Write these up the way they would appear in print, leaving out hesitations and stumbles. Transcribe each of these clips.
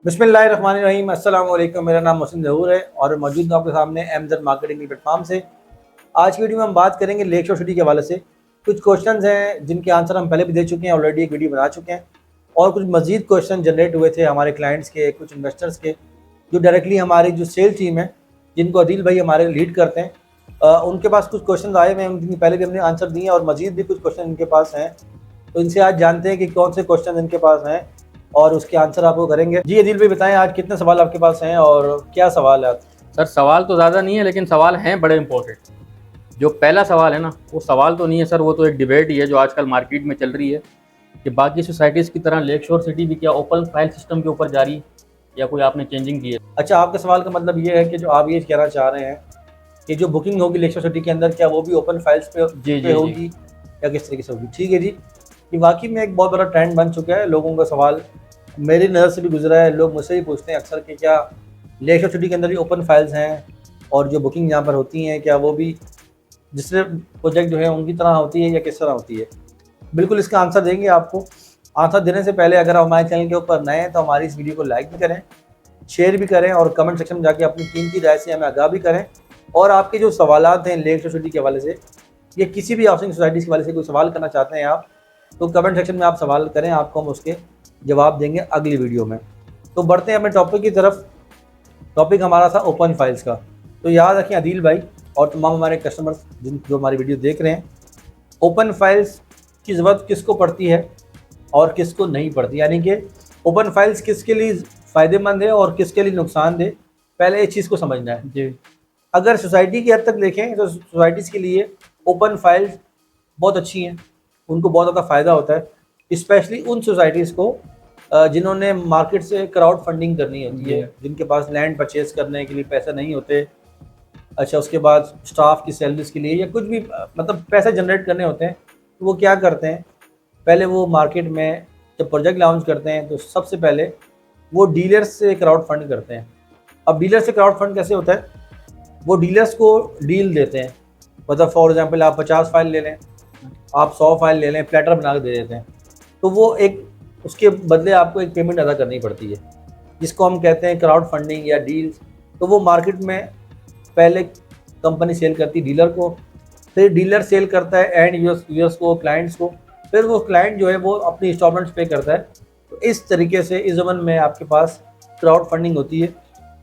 बिस्मिल्लाहिर्रहमानिर्रहीम। अस्सलाम वालेकुम। मेरा नाम मोहसिन ज़हूर है और मौजूद हूँ आपके सामने एमजेड मार्केटिंग प्लेटफॉर्म से। आज की वीडियो में हम बात करेंगे लेक शोर सिटी के हवाले से। कुछ क्वेश्चंस हैं जिनके आंसर हम पहले भी दे चुके हैं, ऑलरेडी एक वीडियो बना चुके हैं, और कुछ मज़ीद क्वेश्चन जनरेट हुए थे हमारे क्लाइंट्स के, कुछ इन्वेस्टर्स के, जो डायरेक्टली हमारी जो सेल टीम है जिनको अदील भाई हमारे लीड करते हैं, उनके पास कुछ क्वेश्चन आए हुए हैं। उनकी पहले भी हमने आंसर दिए और मज़ीद भी कुछ क्वेश्चन इनके पास हैं। तो इनसे आज जानते हैं कि कौन से क्वेश्चन इनके पास हैं और उसके आंसर आपको करेंगे। जी अदील भाई बताएं, आज कितने सवाल आपके पास हैं और क्या सवाल है? सर सवाल तो ज़्यादा नहीं है, लेकिन सवाल हैं बड़े इंपॉर्टेंट। जो पहला सवाल है ना, वो सवाल तो नहीं है सर, वो तो एक डिबेट ही है जो आजकल मार्केट में चल रही है कि बाकी सोसाइटीज़ की तरह लेक शोर सिटी भी क्या ओपन फाइल सिस्टम के ऊपर जारी या कोई आपने चेंजिंग की है। अच्छा, आपके सवाल का मतलब ये है कि जो आप ये कहना चाह रहे हैं कि जो बुकिंग होगी लेक शोर सिटी के अंदर, क्या वो भी ओपन फाइल्स पे होगी या किस तरीके से होगी? ठीक है जी, ये वाकई में एक बहुत बड़ा ट्रेंड बन चुका है। लोगों का सवाल मेरी नज़र से भी गुजरा है, लोग मुझसे ही पूछते हैं अक्सर कि क्या लेक शोर सिटी के अंदर भी ओपन फाइल्स हैं और जो बुकिंग यहाँ पर होती हैं क्या वो भी दूसरे प्रोजेक्ट जो है उनकी तरह होती है या किस तरह होती है। बिल्कुल इसका आंसर देंगे आपको। आंसर देने से पहले अगर आप हमारे चैनल के ऊपर नए हैं तो हमारी इस वीडियो को लाइक भी करें, शेयर भी करें और कमेंट सेक्शन में जाके अपनी कीमती राय से हमें आगाह भी करें। और आपके जो सवालात हैं लेक शोर सिटी के हवाले से या किसी भी हाउसिंग सोसाइटीज़ के हवाले से कोई सवाल करना चाहते हैं आप, तो कमेंट सेक्शन में आप सवाल करें, आपको हम उसके जवाब देंगे अगली वीडियो में। तो बढ़ते हैं अपने टॉपिक की तरफ। टॉपिक हमारा था ओपन फाइल्स का। तो याद रखें अदील भाई और तमाम हमारे कस्टमर्स जो हमारी वीडियो देख रहे हैं, ओपन फाइल्स की ज़रूरत किसको पड़ती है और किसको नहीं पड़ती, यानी कि ओपन फाइल्स किसके लिए फ़ायदेमंद है और किसके लिए नुकसानदेह, पहले इस चीज़ को समझना है जी। अगर सोसाइटी की हद तक देखें तो सोसाइटीज़ के लिए ओपन फाइल्स बहुत अच्छी हैं, उनको बहुत ज़्यादा फ़ायदा होता है, स्पेशली उन सोसाइटीज़ को जिन्होंने मार्केट से क्राउड फंडिंग करनी होती है, जिनके पास लैंड परचेज़ करने के लिए पैसे नहीं होते। अच्छा, उसके बाद स्टाफ की सैलरीज के लिए या कुछ भी मतलब पैसे जनरेट करने होते हैं, तो वो क्या करते हैं, पहले वो मार्केट में जब प्रोजेक्ट लॉन्च करते हैं तो सबसे पहले वो डीलर्स से क्राउड फंड करते हैं। अब डीलर से क्राउड फंड कैसे होता है, वो डीलर्स को डील देते हैं। मतलब फॉर एग्जांपल आप 50 फाइल ले लें, आप 100 फाइल ले लें, प्लेटर बना के दे देते हैं, तो वो एक उसके बदले आपको एक पेमेंट अदा करनी पड़ती है, जिसको हम कहते हैं क्राउड फंडिंग या डील्स। तो वो मार्केट में पहले कंपनी सेल करती है डीलर को, फिर डीलर सेल करता है एंड यूजर्स को, क्लाइंट्स को, फिर वो क्लाइंट जो है वो अपनी इंस्टॉलमेंट्स पे करता है। तो इस तरीके से इस ज़माने में आपके पास क्राउड फंडिंग होती है।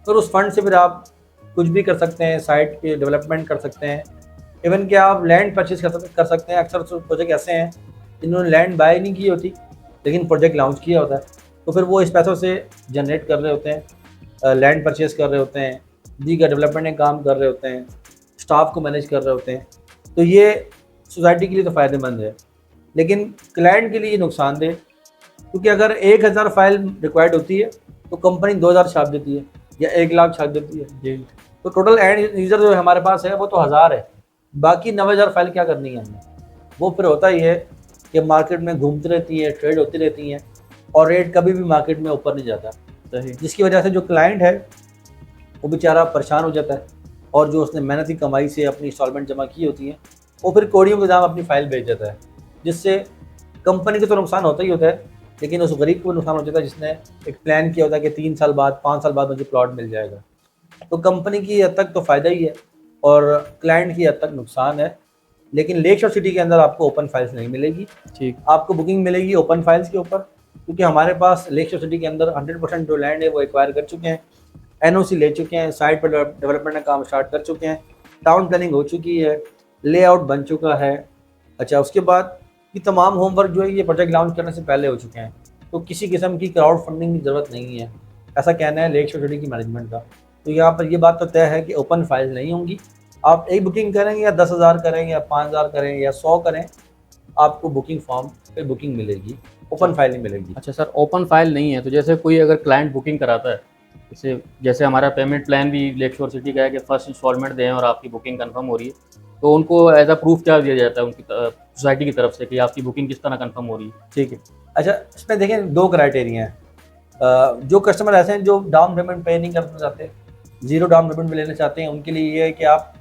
फिर उस फंड से फिर आप कुछ भी कर सकते हैं, साइट के डेवलपमेंट कर सकते हैं, इवन कि आप लैंड परचेज कर सकते हैं। अक्सर प्रोजेक्ट ऐसे हैं जिन्होंने लैंड बाय नहीं की होती लेकिन प्रोजेक्ट लॉन्च किया होता है, तो फिर वो इस पैसों से जनरेट कर रहे होते हैं, लैंड परचेज़ कर रहे होते हैं, दीगर डेवलपमेंट में काम कर रहे होते हैं, स्टाफ को मैनेज कर रहे होते हैं। तो ये सोसाइटी के लिए तो फ़ायदेमंद है, लेकिन क्लाइंट के लिए नुकसानदेह, क्योंकि अगर 1000 फाइल रिक्वायर्ड होती है तो कंपनी 2000 छाप देती है या 1 लाख छाप देती है जी। तो टोटल एंड यूज़र जो हमारे पास है वो तो 1000 है, बाकी 9000 फाइल क्या करनी है हमने। वो फिर होता ही है कि मार्केट में घूमती रहती है, ट्रेड होती रहती हैं और रेट कभी भी मार्केट में ऊपर नहीं जाता, सही, जिसकी वजह से जो क्लाइंट है वो बेचारा परेशान हो जाता है और जो उसने मेहनत की कमाई से अपनी इंस्टॉलमेंट जमा की होती है वो फिर कोड़ियों के दाम अपनी फ़ाइल भेज देता है, जिससे कंपनी को तो नुकसान होता ही होता है, लेकिन उस गरीब को नुकसान हो जाता है जिसने एक प्लान किया होता है कि 3 साल बाद 5 साल बाद मुझे प्लॉट मिल जाएगा। तो कंपनी की हद तक तो फ़ायदा ही है और क्लाइंट की हद तक नुकसान है। लेकिन लेक शोर सिटी के अंदर आपको ओपन फाइल्स नहीं मिलेगी, ठीक, आपको बुकिंग मिलेगी ओपन फाइल्स के ऊपर, क्योंकि हमारे पास लेक शोर सिटी के अंदर 100% जो लैंड है वो एक्वायर कर चुके हैं, एनओसी ले चुके हैं, साइट पर डेवलपमेंट का काम स्टार्ट कर चुके हैं, टाउन प्लानिंग हो चुकी है, लेआउट बन चुका है। अच्छा, उसके बाद ये तमाम होमवर्क जो है ये प्रोजेक्ट लॉन्च करने से पहले हो चुके हैं, तो किसी किस्म की क्राउड फंडिंग की ज़रूरत नहीं है, ऐसा कहना है लेक शोर सिटी की मैनेजमेंट का। तो यहाँ पर ये बात तो तय है कि ओपन फाइल नहीं होंगी। आप एक बुकिंग करेंगे या 10,000 करें या 5000 करें या 100 करें, आपको बुकिंग फॉर्म पे बुकिंग मिलेगी, ओपन फाइल नहीं मिलेगी। अच्छा सर, ओपन फाइल नहीं है तो जैसे कोई अगर क्लाइंट बुकिंग कराता है, जैसे हमारा पेमेंट प्लान भी लेक शोर सिटी का है कि फर्स्ट इंस्टॉलमेंट दें और आपकी बुकिंग कंफर्म हो रही है, तो उनको एज अ प्रूफ क्या दिया जाता है उनकी सोसाइटी की तरफ से कि आपकी बुकिंग किस तरह कंफर्म हो रही है? ठीक है। अच्छा, इसमें देखें 2 क्राइटेरिया हैं। जो कस्टमर ऐसे हैं जो डाउन पेमेंट पे नहीं करना चाहते, ज़ीरो डाउन पेमेंट में लेना चाहते हैं, उनके लिए ये है कि आप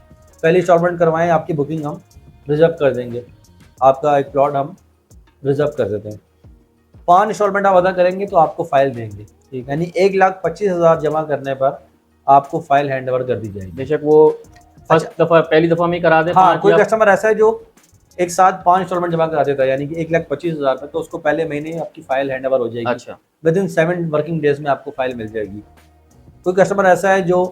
पहले इंस्टॉलमेंट करवाएं, आपकी बुकिंग हम रिजर्व कर देंगे, आपका एक प्लॉट हम रिजर्व कर देते हैं। 5 इंस्टॉलमेंट आप अदा करेंगे तो आपको फ़ाइल देंगे। ठीक है। यानी 1,25,000 जमा करने पर आपको फाइल हैंड ओवर कर दी जाएगी। बेशक वो फर्स्ट दफ़ा पहली दफ़ा में ही करा दे। हाँ, कोई कस्टमर ऐसा है जो एक साथ 5 इंस्टॉलमेंट जमा करा देता है, यानी कि 1,25,000 रुपये, तो उसको पहले महीने आपकी फाइल हैंड ओवर हो जाएगी। अच्छा, विद इन 7 वर्किंग डेज में आपको फाइल मिल जाएगी। कोई कस्टमर ऐसा है जो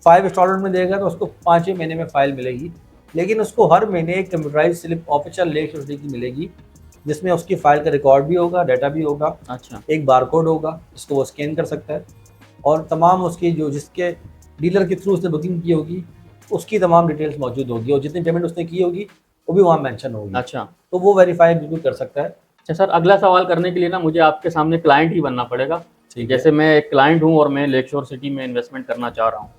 5 इंस्टॉलमेंट में देगा तो उसको 5वें महीने में फाइल मिलेगी, लेकिन उसको हर महीने एक कंप्यूटराइज स्लिप ऑफिशियल लेख की मिलेगी, जिसमें उसकी फाइल का रिकॉर्ड भी होगा, डाटा भी होगा, अच्छा, एक बारकोड होगा जिसको वो स्कैन कर सकता है, और तमाम उसकी जो जिसके डीलर के थ्रू उसने बुकिंग की होगी उसकी तमाम डिटेल्स मौजूद होगी, और जितनी पेमेंट उसने की होगी वो भी वहाँ मेंशन होगी। अच्छा। तो वो वेरीफाई बिल्कुल कर सकता है। अच्छा सर, अगला सवाल करने के लिए ना मुझे आपके सामने क्लाइंट ही बनना पड़ेगा। ठीक है। जैसे मैं एक क्लाइंट हूँ और मैं लेक शोर सिटी में इन्वेस्टमेंट करना चाह रहा हूँ।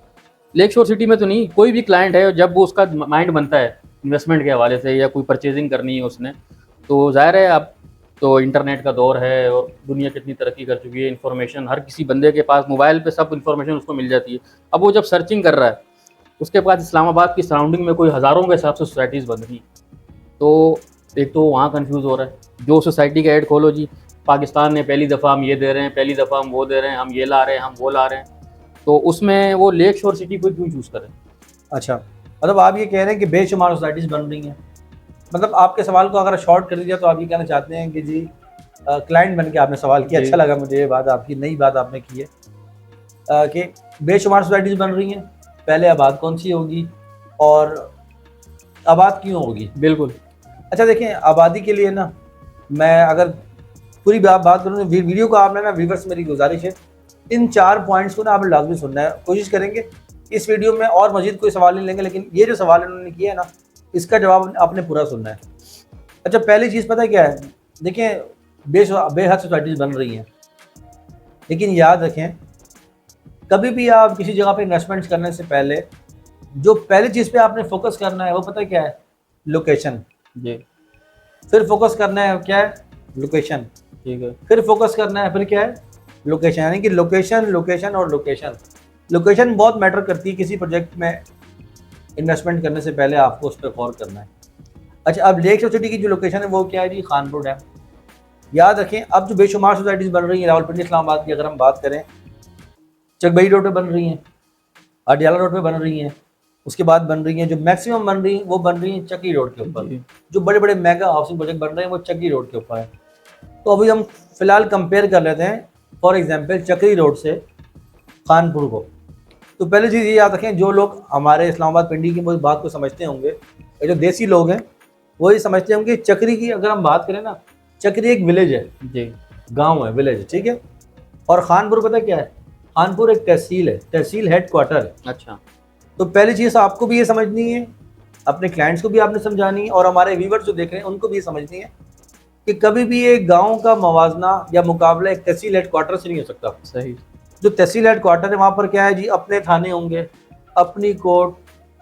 लेक शोर सिटी में तो नहीं, कोई भी क्लाइंट है, जब वो उसका माइंड बनता है इन्वेस्टमेंट के हवाले से या कोई परचेजिंग करनी है उसने, तो ज़ाहिर है अब तो इंटरनेट का दौर है और दुनिया कितनी तरक्की कर चुकी है, इन्फॉर्मेशन हर किसी बंदे के पास मोबाइल पे सब इन्फॉर्मेशन उसको मिल जाती है। अब वो जब सर्चिंग कर रहा है, उसके पास इस्लामाबाद की सराउंडिंग में कोई हज़ारों के हिसाब से सोसाइटीज़ बन रही, तो एक तो वहाँ कंफ्यूज हो रहा है। जो सोसाइटी का ऐड खोलो जी, पाकिस्तान ने पहली दफ़ा हम ये दे रहे हैं, पहली दफ़ा हम वो दे रहे हैं, हम ये ला रहे हैं, हम वो ला रहे हैं, तो उसमें वो लेक शोर सिटी को क्यों चूज़ करें? अच्छा, मतलब आप ये कह रहे हैं कि बेशुमार सोसाइटीज़ बन रही हैं। मतलब आपके सवाल को अगर शॉर्ट कर दिया तो आप ये कहना चाहते हैं कि जी क्लाइंट बन के आपने सवाल किया, जी। अच्छा लगा मुझे ये बात, आपकी नई बात आपने की है कि बेशुमार सोसाइटीज़ बन रही हैं, पहले आबाद कौन सी होगी और आबाद क्यों होगी। बिल्कुल। अच्छा देखें, आबादी के लिए ना मैं अगर पूरी बात करूँ, वीडियो को आपने ना, व्यूवर्स मेरी गुजारिश है, इन 4 पॉइंट्स को ना आपने लाजमी सुनना है। कोशिश करेंगे इस वीडियो में और मजीद कोई सवाल नहीं लेंगे, लेकिन ये जो सवाल इन्होंने किया है ना, इसका जवाब आपने पूरा सुनना है। अच्छा, पहली चीज़ पता है क्या है? देखें, बेहद सोसाइटीज़ बन रही हैं, लेकिन याद रखें, कभी भी आप किसी जगह पे इन्वेस्टमेंट करने से पहले जो पहली चीज़ पे आपने फोकस करना है वो पता है क्या है? लोकेशन। जी। फिर फोकस करना है क्या है? लोकेशन। ठीक है। फिर फोकस करना है, फिर क्या है? लोकेशन। यानी कि लोकेशन, लोकेशन और लोकेशन। लोकेशन बहुत मैटर करती है किसी प्रोजेक्ट में इन्वेस्टमेंट करने से पहले, आपको उस पर गौर करना है। अच्छा, अब लेक शोर सिटी की जो लोकेशन है वो क्या है जी? खानपुर डैम। याद रखें, अब जो बेशुमार सोसाइटीज़ बन रही हैं रावलपिंडी इस्लामाबाद की अगर हम बात करें, चकबई रोड पे बन रही हैं, अडियाला रोड पे बन रही हैं, उसके बाद बन रही हैं जो मैक्सिमम बन रही हैं वो बन रही हैं चक्की रोड के ऊपर। जी। जो बड़े बड़े मेगा हाउसिंग प्रोजेक्ट बन रहे हैं वो चक्की रोड के ऊपर है। तो अभी हम फिलहाल कंपेयर कर लेते हैं, फॉर एग्जांपल चक्री रोड से खानपुर को। तो पहली चीज़ ये याद रखें, जो लोग हमारे इस्लामाबाद पिंडी की बात को समझते होंगे, ये जो देसी लोग हैं वो ये समझते होंगे, चक्री की अगर हम बात करें ना, चक्री एक विलेज है, जी। गांव है, विलेज है, ठीक है। और खानपुर पता क्या है? खानपुर एक तहसील है, तहसील हेड क्वार्टर है। अच्छा। तो पहली चीज़ आपको भी ये समझनी है, अपने क्लाइंट्स को भी आपने समझानी है, और हमारे व्यूवर्स जो देख रहे हैं उनको भी ये समझनी है कि कभी भी एक गांव का मवाजना या मुकाबला एक तहसील हेड क्वार्टर से नहीं हो सकता। सही। जो तहसील हेड क्वार्टर है वहाँ पर क्या है जी? अपने थाने होंगे, अपनी कोर्ट,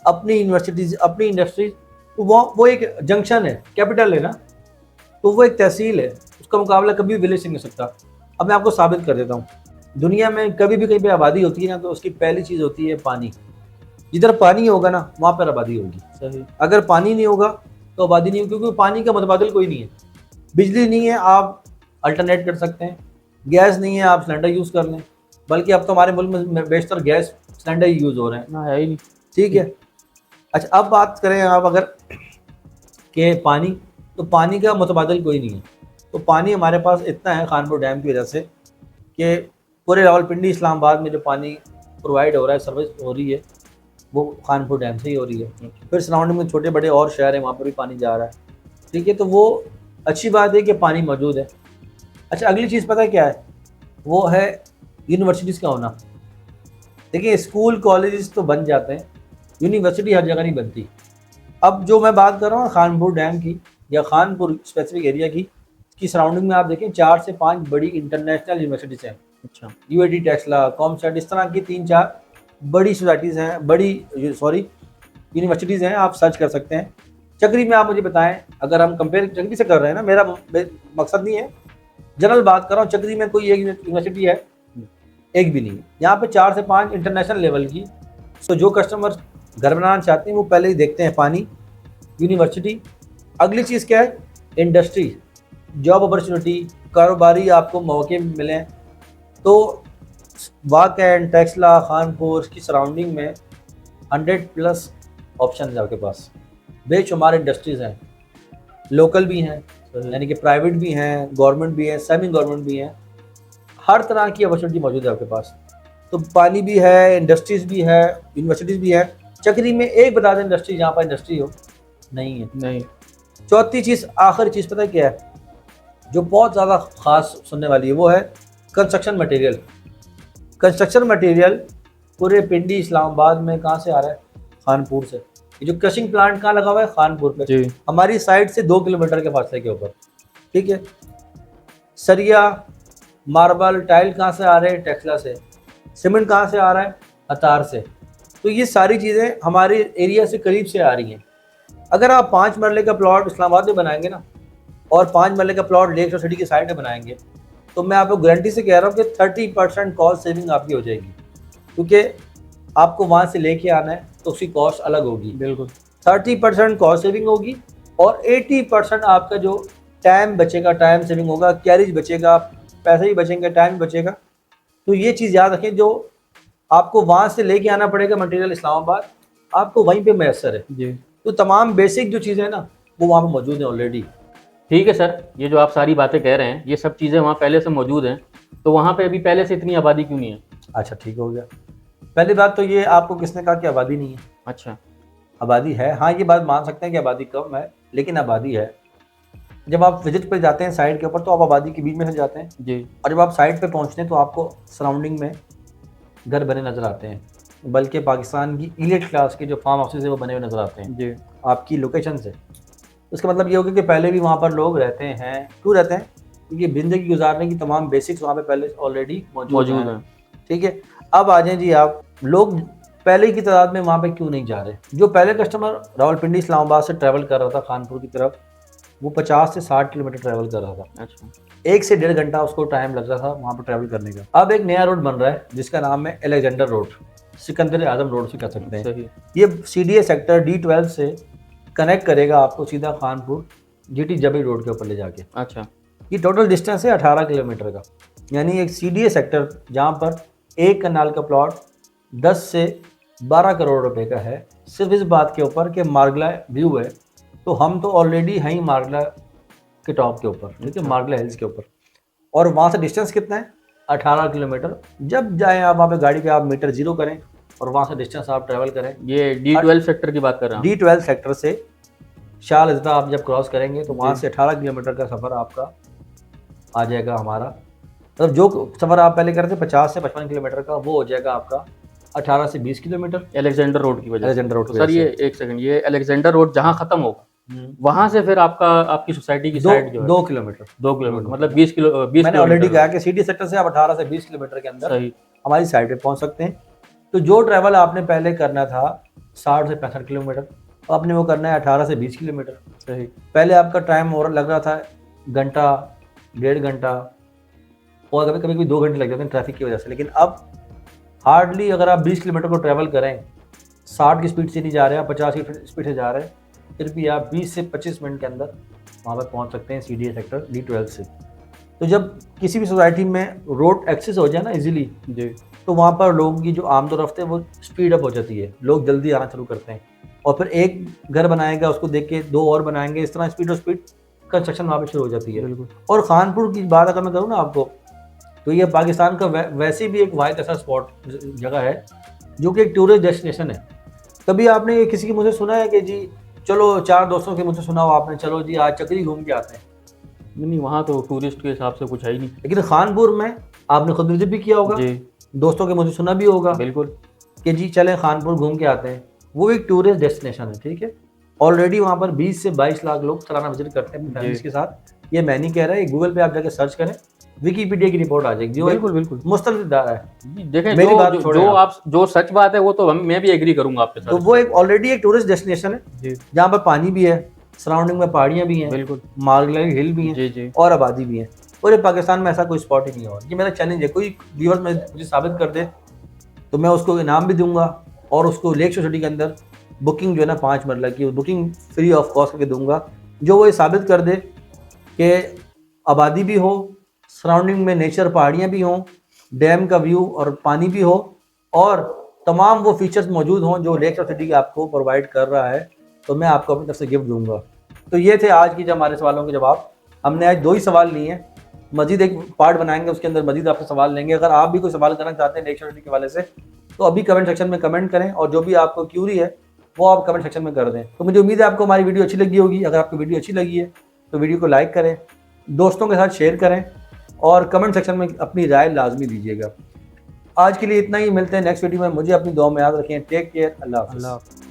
अपनी यूनिवर्सिटीज, अपनी इंडस्ट्रीज। वो एक जंक्शन है, कैपिटल है ना, तो वो एक तहसील है, उसका मुकाबला कभी भी विलेज से नहीं हो सकता। अब मैं आपको साबित कर देता हूँ, दुनिया में कभी भी कहीं पे आबादी होती है ना, तो उसकी पहली चीज़ होती है पानी। जिधर पानी होगा ना वहाँ पर आबादी होगी। सही। अगर पानी नहीं होगा तो आबादी नहीं होगी, क्योंकि पानी का मुतबादिल कोई नहीं है। बिजली नहीं है, आप अल्टरनेट कर सकते हैं। गैस नहीं है, आप सिलेंडर यूज़ कर लें, बल्कि अब तो हमारे मुल्क में बेशतर गैस सिलेंडर ही यूज़ हो रहे हैं, ना है ही नहीं। ठीक है। अच्छा, अब बात करें आप अगर कि पानी, तो पानी का मुतबादिल कोई नहीं है। तो पानी हमारे पास इतना है खानपुर डैम की वजह से कि पूरे रावलपिंडी इस्लामाबाद में जो पानी प्रोवाइड हो रहा है, सर्विस हो रही है, वो खानपुर डैम से ही हो रही है। फिर सराउंडिंग में छोटे बड़े और शहर हैं, वहाँ पर भी पानी जा रहा है, ठीक है। तो वो अच्छी बात है कि पानी मौजूद है। अच्छा, अगली चीज़ पता है क्या है? वो है यूनिवर्सिटीज़ का होना। देखिए, स्कूल कॉलेजेस तो बन जाते हैं, यूनिवर्सिटी हर जगह नहीं बनती। अब जो मैं बात कर रहा हूँ खानपुर डैम की या खानपुर स्पेसिफिक एरिया की सराउंडिंग में आप देखें 4 से 5 बड़ी इंटरनेशनल यूनिवर्सिटीज़ हैं। अच्छा। यूआईटी, टेस्ला, कॉमसेट, इस तरह की 3-4 बड़ी सोसाइटीज़ हैं, यूनिवर्सिटीज़ हैं, आप सर्च कर सकते हैं। चक्री में आप मुझे बताएं, अगर हम कंपेयर चक्री से कर रहे हैं ना, मेरा मकसद नहीं है, जनरल बात कर रहा हूँ, चक्री में कोई एक यूनिवर्सिटी है? एक भी नहीं है। यहाँ पे 4 से 5 इंटरनेशनल लेवल की। तो जो कस्टमर घर बनाना चाहते हैं वो पहले ही देखते हैं पानी, यूनिवर्सिटी। अगली चीज़ क्या है? इंडस्ट्री, जॉब अपॉर्चुनिटी, कारोबारी आपको मौके मिलें। तो वाक एंड टेक्सला खानपुर की सराउंडिंग में 100+ ऑप्शन है आपके पास। बेशुमार इंडस्ट्रीज़ हैं, लोकल भी हैं, यानी कि प्राइवेट भी हैं, गवर्नमेंट भी हैं, सेमी गवर्नमेंट भी हैं, हर तरह की अपॉर्चुनिटी मौजूद है आपके पास। तो पानी भी है, इंडस्ट्रीज़ भी है, यूनिवर्सिटीज़ भी है। चक्री में एक बता दें इंडस्ट्री जहाँ पर इंडस्ट्री हो, नहीं है। नहीं। चौथी चीज़, आखिरी चीज़ पता है क्या है, जो बहुत ज़्यादा ख़ास सुनने वाली है, वो है कंस्ट्रक्शन मटेरियल। कंस्ट्रक्शन मटेरियल पूरे पिंडी इस्लामाबाद में कहाँ से आ रहा है? खानपुर से। ये जो क्रशिंग प्लांट कहाँ लगा हुआ है? खानपुर पे, जी। हमारी साइड से 2 किलोमीटर के फासले के ऊपर, ठीक है। सरिया, मार्बल, टाइल कहाँ से आ रहे हैं? टेक्सला से। सीमेंट कहाँ से आ रहा है? अतार से। तो ये सारी चीज़ें हमारे एरिया से करीब से आ रही हैं। अगर आप 5 मरले का प्लॉट इस्लामाबाद में बनाएंगे ना, और 5 मरले का प्लॉट लेक शोर सिटी की साइड में बनाएंगे, तो मैं आपको गारंटी से कह रहा हूँ कि 30% कॉस्ट सेविंग आपकी हो जाएगी, क्योंकि आपको वहाँ से लेके आना है तो उसकी कॉस्ट अलग होगी। बिल्कुल। 30% कॉस्ट सेविंग होगी और 80% आपका जो टाइम बचेगा, टाइम सेविंग होगा, कैरेज बचेगा, पैसे भी बचेंगे, टाइम भी बचेगा। तो ये चीज़ याद रखें, जो आपको वहाँ से लेके आना पड़ेगा मटेरियल इस्लामाबाद, आपको वहीं पे मैसर है। जी। तो तमाम बेसिक जो चीज़ें हैं ना, वो वहाँ पे मौजूद हैं ऑलरेडी। ठीक है सर, ये जो आप सारी बातें कह रहे हैं, ये सब चीज़ें वहाँ पहले से मौजूद हैं, तो वहाँ पे अभी पहले से इतनी आबादी क्यों नहीं है? अच्छा, ठीक हो गया। पहली बात तो ये, आपको किसने कहा कि आबादी नहीं है? अच्छा। आबादी है, हाँ, ये बात मान सकते हैं कि आबादी कम है, लेकिन आबादी है। जब आप विजिट पे जाते हैं साइड के ऊपर, तो आप आबादी के बीच में से जाते हैं, जी। और जब आप साइड पे पहुँचते हैं तो आपको सराउंडिंग में घर बने नज़र आते हैं, बल्कि पाकिस्तान की इलीट क्लास के जो फार्म हाउसेज है वो बने हुए नज़र आते हैं जी। आपकी लोकेशन से। उसका मतलब ये होगा कि पहले भी वहाँ पर लोग रहते हैं। क्यों रहते हैं? क्योंकि ज़िंदगी गुजारने की तमाम बेसिक्स वहाँ पे पहले ऑलरेडी मौजूद हैं। ठीक है। अब आ जाएं जी आप, लोग पहले की तादाद में वहाँ पे क्यों नहीं जा रहे? जो पहले कस्टमर रावलपिंडी इस्लामाबाद से ट्रैवल कर रहा था खानपुर की तरफ, वो 50 से 60 किलोमीटर ट्रैवल कर रहा था। अच्छा। 1 से 1.5 घंटा उसको टाइम लग रहा था वहाँ पर ट्रैवल करने का। अब एक नया रोड बन रहा है जिसका नाम है अलेक्जेंडर रोड, सिकंदर आजम रोड से कह सकते हैं। सही। ये CDA सेक्टर D12 से कनेक्ट करेगा आपको सीधा खानपुर GT जबी रोड के ऊपर ले जाके। अच्छा। ये टोटल डिस्टेंस है 18 किलोमीटर का। यानी एक CDA सेक्टर जहाँ पर एक कनाल का प्लॉट 10 से 12 करोड़ रुपए का है, सिर्फ इस बात के ऊपर कि मार्गला व्यू है। तो हम तो ऑलरेडी हैं ही मार्गला के टॉप के ऊपर, ठीक है, मार्गला हिल्स के ऊपर, और वहाँ से डिस्टेंस कितना है? 18 किलोमीटर। जब जाएँ आप वहाँ पे गाड़ी पे, आप मीटर जीरो करें और वहाँ से डिस्टेंस आप ट्रैवल करें। ये D12 सेक्टर की बात कर रहा हूँ। D12 सेक्टर से शाल अजदा आप जब क्रॉस करेंगे तो वहाँ से 18 किलोमीटर का सफ़र आपका आ जाएगा हमारा। मतलब जो सफ़र आप पहले कर रहे थे 50 से 55 किलोमीटर का, वो हो जाएगा आपका 18 से 20 किलोमीटर अलेक्जेंडर रोड की वजह से। अलेक्जेंडर रोड तो सर ये एक सेकंड, ये अलेक्जेंडर रोड जहाँ खत्म होगा वहां से फिर आपकी सोसाइटी की साइड जो है 2 किलोमीटर 2 किलोमीटर, मतलब 20 मैंने ऑलरेडी कहा कि CDA सेक्टर से आप 18 से 20 किलोमीटर के अंदर सही हमारी साइड पे पहुंच सकते हैं। तो जो ट्रैवल आपने पहले करना था 60 से 65 किलोमीटर, आपने वो करना है 18 से 20 किलोमीटर। सही। पहले आपका टाइम और लग रहा था घंटा, 1.5 घंटा, और कभी कभी 2 घंटे लग जाते हैं ट्रैफिक की वजह से। लेकिन अब हार्डली अगर आप 20 किलोमीटर को ट्रैवल करें, 60 की स्पीड से नहीं जा रहे हैं, 50 की स्पीड से जा रहे हैं, फिर भी आप 20 से 25 मिनट के अंदर वहाँ पर पहुँच सकते हैं CDA सेक्टर D12 से। तो जब किसी भी सोसाइटी में रोड एक्सेस हो जाए ना इजीली, जी, तो वहाँ पर लोगों की जो आमदोरफ्त है वो स्पीड अप हो जाती है, लोग जल्दी आना शुरू करते हैं, और फिर एक घर बनाएगा उसको देख के 2 और बनाएंगे, इस तरह स्पीड कंस्ट्रक्शन वहाँ पर शुरू हो जाती है। बिल्कुल। और खानपुर की बात अगर मैं करूँ ना आपको, तो ये पाकिस्तान का वैसे भी एक वाहिद ऐसा स्पॉट जगह है जो कि एक टूरिस्ट डेस्टिनेशन है। कभी आपने किसी के मुझे सुना है कि जी चलो, 4 दोस्तों के मुझसे सुना हो आपने, चलो जी आज चक्री घूम के आते हैं? नहीं, वहाँ तो टूरिस्ट के हिसाब से कुछ है ही नहीं। लेकिन खानपुर में आपने खुद विजिट भी किया होगा जी, दोस्तों के मुझे सुना भी होगा बिल्कुल, कि जी चलें खानपुर घूम के आते हैं। वो एक टूरिस्ट डेस्टिनेशन है, ठीक है। ऑलरेडी वहाँ पर 20 से 22 लाख लोग सालाना विजिट करते हैं अपनी फैमिलीज के साथ। ये मैं नहीं कह रहा है, गूगल पे आप जाके सर्च करें, विकीपीडिया की रिपोर्ट आ जाएगी, जो बिल्कुल बिल्कुल मुस्तंद इदारा है। देखें, मेरी बात छोड़ें जो सच बात है वो तो मैं भी एग्री करूंगा आपके साथ। तो वो एक ऑलरेडी एक टूरिस्ट डेस्टिनेशन है जी, जहाँ पर पानी भी है, सराउंडिंग में पहाड़ियाँ भी हैं, बिल्कुल, मार्गला हिल भी हैं, जी जी, और आबादी भी है। पूरे पाकिस्तान में ऐसा कोई स्पॉट ही नहीं हो। ये मेरा चैलेंज है, कोई व्यूअर मुझे साबित कर दे तो मैं उसको इनाम भी दूंगा, और उसको लेक शोर सिटी के अंदर बुकिंग जो है ना 5 मरला की, बुकिंग फ्री ऑफ कॉस्ट करके दूंगा, जो वो ये साबित कर दे कि आबादी भी हो, सराउंडिंग में नेचर पहाड़ियाँ भी हों, डैम का व्यू और पानी भी हो, और तमाम वो फीचर्स मौजूद हों जो लेक शोर सिटी आपको प्रोवाइड कर रहा है, तो मैं आपको अपनी तरफ से गिफ्ट दूंगा। तो ये थे आज की जो हमारे सवालों के जवाब। हमने आज 2 ही सवाल लिए हैं, मजीद एक पार्ट बनाएंगे, उसके अंदर मजीद आपसे सवाल लेंगे। अगर आप भी कोई सवाल करना चाहते हैं लेक शोर सिटी के हवाले से, तो अभी कमेंट सेक्शन में कमेंट करें, और जो भी आपको क्यूरी है वो आप कमेंट सेक्शन में कर दें। तो मुझे उम्मीद है आपको हमारी वीडियो अच्छी लगी होगी। अगर आपको वीडियो अच्छी लगी है तो वीडियो को लाइक करें, दोस्तों के साथ शेयर करें, और कमेंट सेक्शन में अपनी राय लाजमी दीजिएगा। आज के लिए इतना ही, मिलते हैं नेक्स्ट वीडियो में। मुझे अपनी दुआ में याद रखें। टेक केयर, अल्लाह हाफ़िज़।